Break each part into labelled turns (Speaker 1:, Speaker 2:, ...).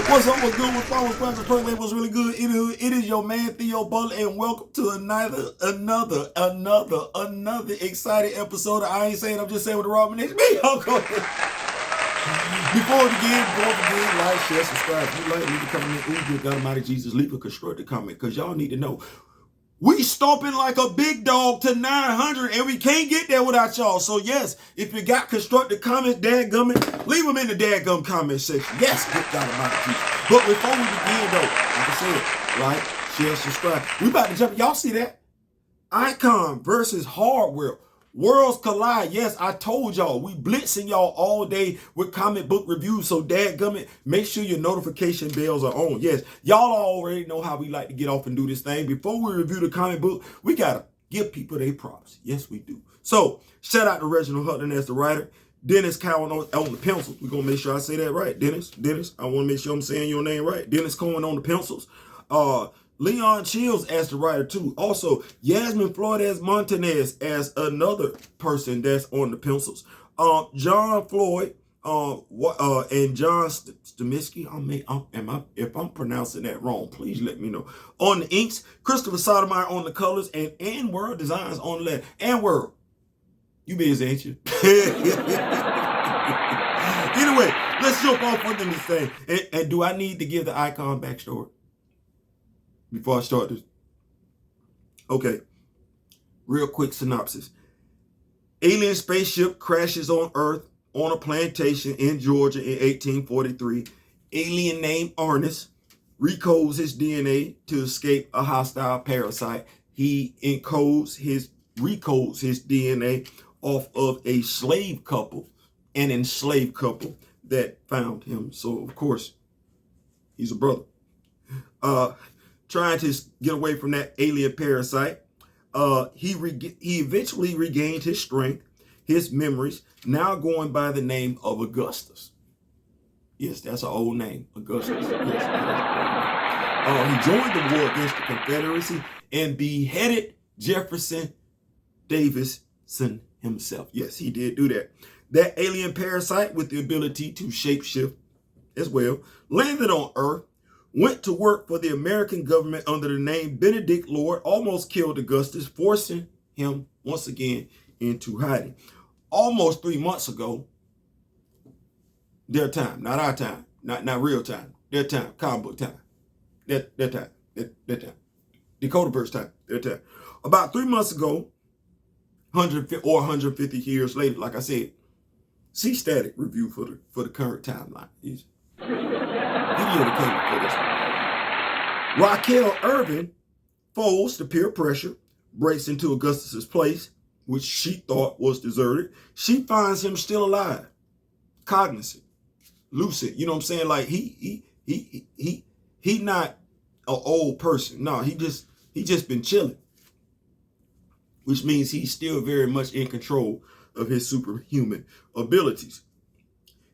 Speaker 1: What's up? What's good? What's wrong? What's cracking? What's was really good? It is your man Theo Butler, and welcome to another exciting episode of I Ain't Saying, I'm Just Saying with the Robin Next Me. Uncle. Before we begin, like, share, subscribe. If you like, leave a comment. Ooh, good God Almighty Jesus, leave a constructive comment, because y'all need to know we stomping like a big dog to 900, and we can't get there without y'all. So yes, if you got constructive comments, dadgummit, leave them in the dadgum comment section. Yes, good God Almighty Jesus. But before we begin though, like I said, like, share, subscribe. We about to jump. Y'all see that? Icon versus hardware. Worlds collide. Yes, I told y'all, we blitzing y'all all day with comic book reviews. So dadgummit, make sure your notification bells are on. Yes, y'all already know how we like to get off and do this thing. Before we review the comic book, we gotta give people their props. Yes, we do. So shout out to Reginald Hutton as the writer. Dennis Cowan on the pencils. We're gonna make sure I say that right. Dennis, I want to make sure I'm saying your name right. Dennis Cowan on the pencils. Leon Chills as the writer too. Also, Yasmin Flores Montanez as another person that's on the pencils. John Floyd, and John Stamisky. If I'm pronouncing that wrong, please let me know. On the inks, Christopher Sotomayor on the colors, and World Designs on the letter. And World, you busy, ain't you? Anyway, let's jump off into this thing. And do I need to give the Icon backstory before I start this? Okay, real quick synopsis. Alien spaceship crashes on Earth on a plantation in Georgia in 1843. Alien named Arnis recodes his DNA to escape a hostile parasite. He recodes his DNA off of a an enslaved couple that found him. So of course, he's a brother. Trying to get away from that alien parasite, he eventually regained his strength, his memories, now going by the name of Augustus. Yes, that's an old name, Augustus. Yes, he joined the war against the Confederacy and beheaded Jefferson Davidson himself. Yes, he did do that. That alien parasite with the ability to shapeshift as well landed on Earth, went to work for the American government under the name Benedict Lord, almost killed Augustus, forcing him once again into hiding. Almost 3 months ago, their time, not our time, not real time, their time, comic book time, their time, Dakota Verse time, their time. About 3 months ago, 150 years later, like I said, see static review for the current timeline. Give you the cable for this one. Raquel Irvin folds to peer pressure, breaks into Augustus's place, which she thought was deserted. She finds him still alive, cognizant, lucid. You know what I'm saying? Like he not an old person. No, he just been chilling, which means he's still very much in control of his superhuman abilities.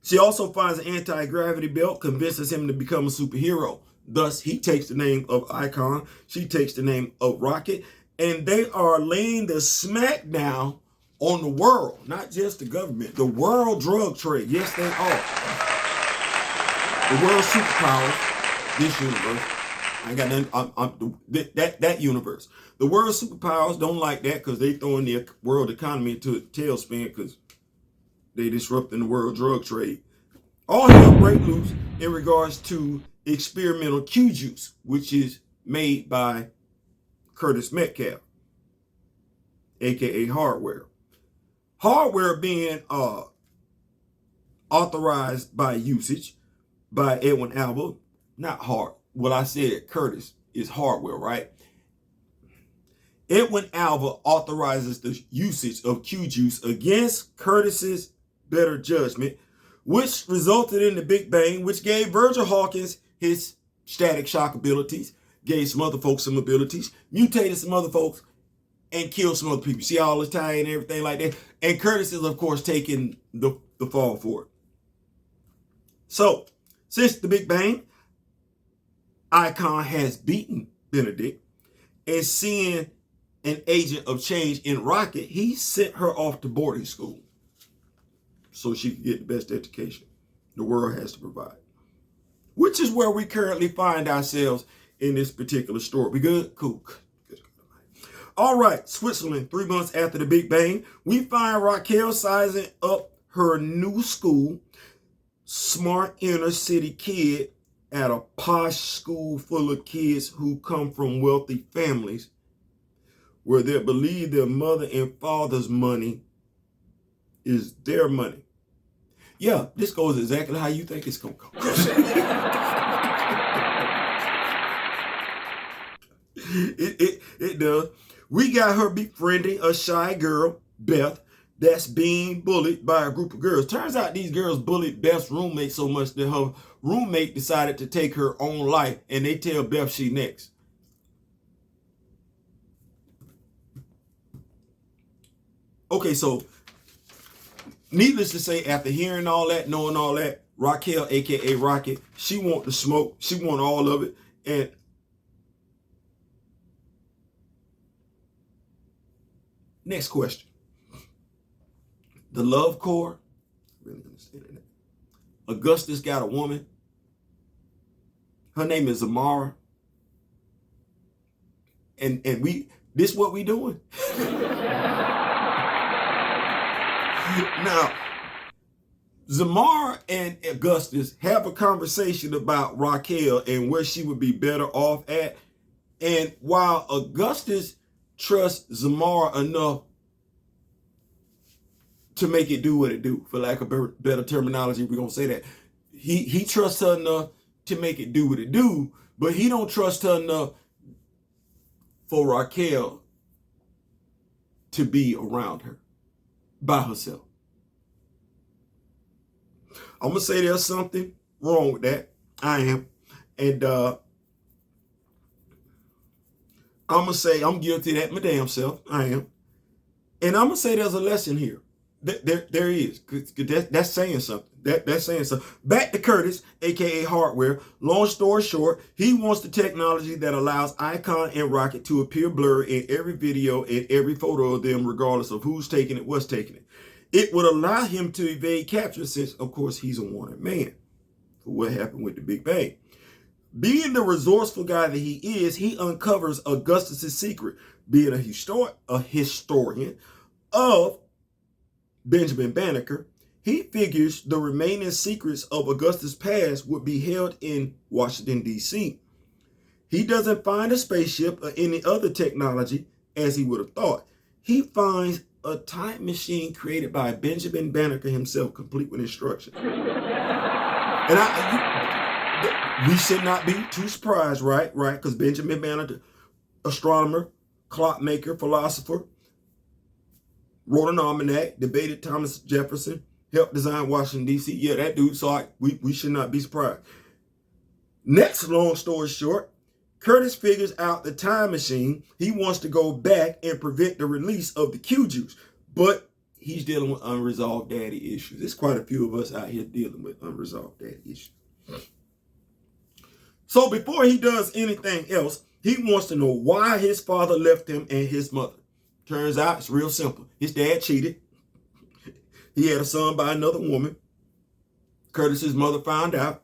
Speaker 1: She also finds an anti-gravity belt, convinces him to become a superhero. Thus, he takes the name of Icon. She takes the name of Rocket. And they are laying the smackdown on the world, not just the government, the world drug trade. Yes, they are. The world superpowers, this universe. I ain't got nothing, that universe. The world superpowers don't like that because they throwing the world economy into a tailspin because they disrupting the world drug trade. All hell break loose in regards to experimental Q juice, which is made by Curtis Metcalf, aka Hardware. Hardware being authorized by usage by Edwin Alva, not hard. What I said, Curtis, is Hardware, right? Edwin Alva authorizes the usage of Q juice against Curtis's better judgment, which resulted in the Big Bang, which gave Virgil Hawkins his static shock abilities, gave some other folks some abilities, mutated some other folks, and killed some other people. See all this tie and everything like that. And Curtis is, of course, taking the fall for it. So, since the Big Bang, Icon has beaten Benedict, and seeing an agent of change in Rocket, he sent her off to boarding school so she could get the best education the world has to provide. which is where we currently find ourselves in this particular story. We good? Cool. Good. All right, Switzerland, 3 months after the Big Bang, we find Raquel sizing up her new school, smart inner city kid at a posh school full of kids who come from wealthy families where they believe their mother and father's money is their money. Yeah, this goes exactly how you think it's going to go. It does. We got her befriending a shy girl, Beth, that's being bullied by a group of girls. Turns out these girls bullied Beth's roommate so much that her roommate decided to take her own life, and they tell Beth she next. Okay, so needless to say, after hearing all that, knowing all that, Raquel, aka Rocket, she want the smoke. She want all of it. And next question. The love core. Really understand that. Augustus got a woman. Her name is Zamara. And this what we doing. Now, Zamara and Augustus have a conversation about Raquel and where she would be better off at. And while Augustus trusts Zamara enough to make it do what it do, for lack of better terminology, we're going to say that. He trusts her enough to make it do what it do, but he don't trust her enough for Raquel to be around her by herself. I'm going to say there's something wrong with that. I am. And I'm going to say I'm guilty of that my damn self. I am. And I'm going to say there's a lesson here. There is. That's saying something. That's saying something. Back to Curtis, a.k.a. Hardware. Long story short, he wants the technology that allows Icon and Rocket to appear blurred in every video and every photo of them, regardless of who's taking it, what's taking it. It would allow him to evade capture since, of course, he's a wanted man for what happened with the Big Bang. Being the resourceful guy that he is, he uncovers Augustus's secret. Being a historian of Benjamin Banneker, he figures the remaining secrets of Augustus' past would be held in Washington, D.C. He doesn't find a spaceship or any other technology as he would have thought. He finds a time machine created by Benjamin Banneker himself, complete with instructions. And we should not be too surprised, right? Because Benjamin Banneker, astronomer, clockmaker, philosopher, wrote an almanac, debated Thomas Jefferson, helped design Washington, D.C. Yeah, that dude, so we should not be surprised. Next, long story short, Curtis figures out the time machine. He wants to go back and prevent the release of the Q juice, but he's dealing with unresolved daddy issues. There's quite a few of us out here dealing with unresolved daddy issues. So before he does anything else, he wants to know why his father left him and his mother. Turns out it's real simple. His dad cheated. He had a son by another woman. Curtis's mother found out.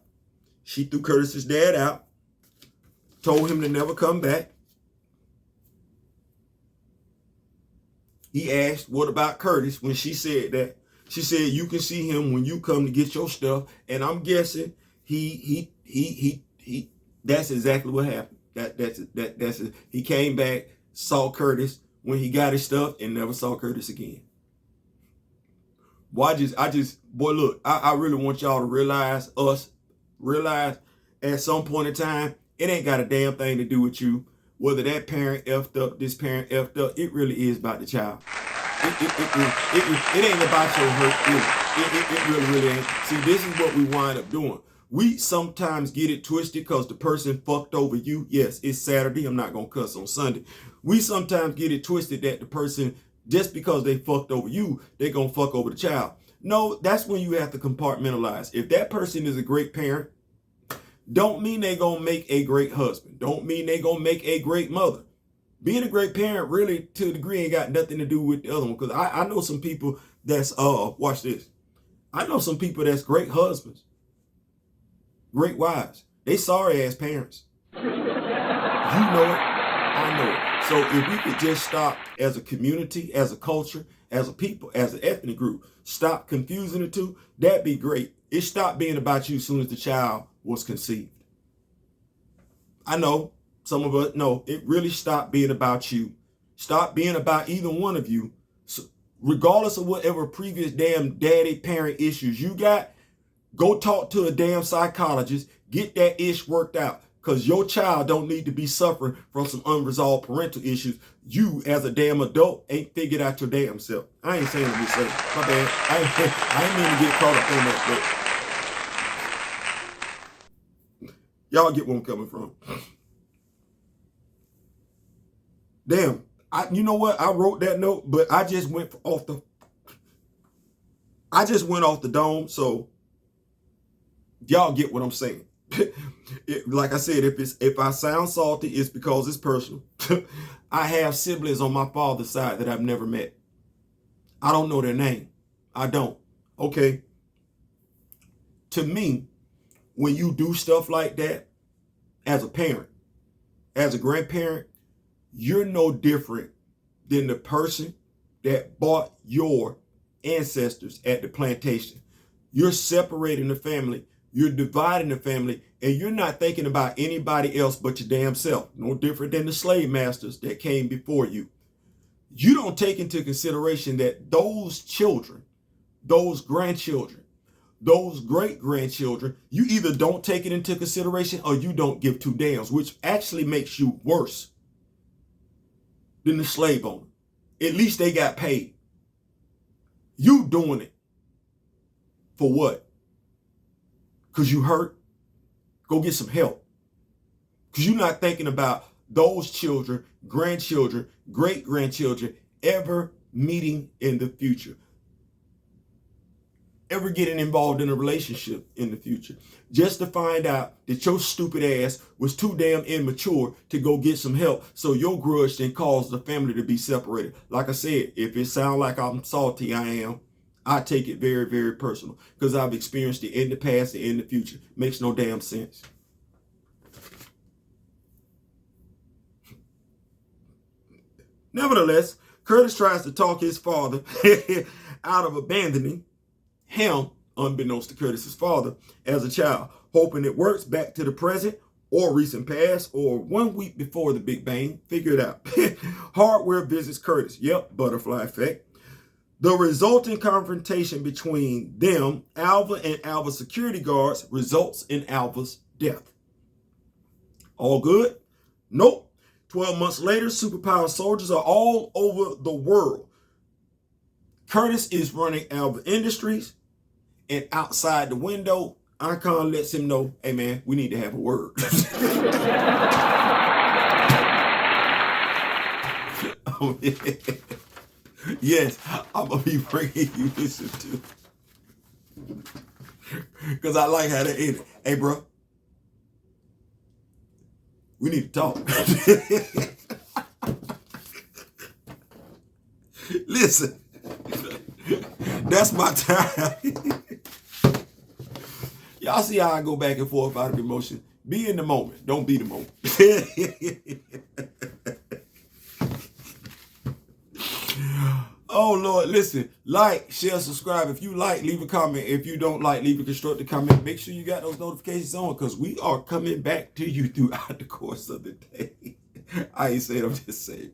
Speaker 1: She threw Curtis's dad out. Told him to never come back. He asked, what about Curtis? When she said that, she said, you can see him when you come to get your stuff. And I'm guessing that's exactly what happened. That's it. He came back, saw Curtis when he got his stuff, and never saw Curtis again. Boy, look, I really want y'all to realize at some point in time, it ain't got a damn thing to do with you. Whether that parent effed up, this parent effed up, it really is about the child. It ain't about your hurt. It really ain't. See, this is what we wind up doing. We sometimes get it twisted because the person fucked over you. Yes, it's Saturday. I'm not going to cuss on Sunday. We sometimes get it twisted that the person, just because they fucked over you, they're going to fuck over the child. No, that's when you have to compartmentalize. If that person is a great parent, don't mean they're going to make a great husband. Don't mean they're going to make a great mother. Being a great parent really, to a degree, ain't got nothing to do with the other one. Because I know some people that's, watch this. I know some people that's great husbands. great wives. They sorry ass parents. You know it. I know it. So if we could just stop as a community, as a culture, as a people, as an ethnic group, stop confusing the two, that'd be great. It stopped being about you as soon as the child was conceived. I know some of us know it really stopped being about you. Stop being about either one of you. So regardless of whatever previous damn daddy parent issues you got, go talk to a damn psychologist, get that ish worked out. Because your child don't need to be suffering from some unresolved parental issues. You, as a damn adult, ain't figured out your damn self. I ain't saying to be safe. My bad. I ain't mean to get caught up on that. But y'all get where I'm coming from. Damn. You know what? I wrote that note, but I just went off the dome. So y'all get what I'm saying. Like I said, if I sound salty, it's because it's personal. I have siblings on my father's side that I've never met. I don't know their name. I don't. Okay. To me, when you do stuff like that, as a parent, as a grandparent, you're no different than the person that bought your ancestors at the plantation. You're separating the family. You're dividing the family, and you're not thinking about anybody else but your damn self. No different than the slave masters that came before you. You don't take into consideration that those children, those grandchildren, those great-grandchildren, you either don't take it into consideration or you don't give two damns, which actually makes you worse than the slave owner. At least they got paid. You doing it for what? Because you hurt? Go get some help. Because you're not thinking about those children, grandchildren, great-grandchildren ever meeting in the future. Ever getting involved in a relationship in the future. Just to find out that your stupid ass was too damn immature to go get some help. So your grudge then caused the family to be separated. Like I said, if it sounds like I'm salty, I am. I take it very, very personal because I've experienced it in the past and in the future. Makes no damn sense. Nevertheless, Curtis tries to talk his father out of abandoning him, unbeknownst to Curtis's father, as a child, hoping it works back to the present or recent past or 1 week before the Big Bang. Figure it out. Hardware visits Curtis. Yep, butterfly effect. The resulting confrontation between them, Alva and Alva's security guards, results in Alva's death. All good? Nope. 12 months later, superpower soldiers are all over the world. Curtis is running Alva Industries, and outside the window, Icon lets him know, hey man, we need to have a word. Oh, yeah. Yes, I'm going to be bringing you this too. Because I like how they ended. Hey, bro. We need to talk. Listen. That's my time. Y'all see how I go back and forth out of emotion? Be in the moment. Don't be the moment. Oh, Lord, listen, like, share, subscribe. If you like, leave a comment. If you don't like, leave a constructive comment. Make sure you got those notifications on because we are coming back to you throughout the course of the day. I ain't saying, I'm just saying.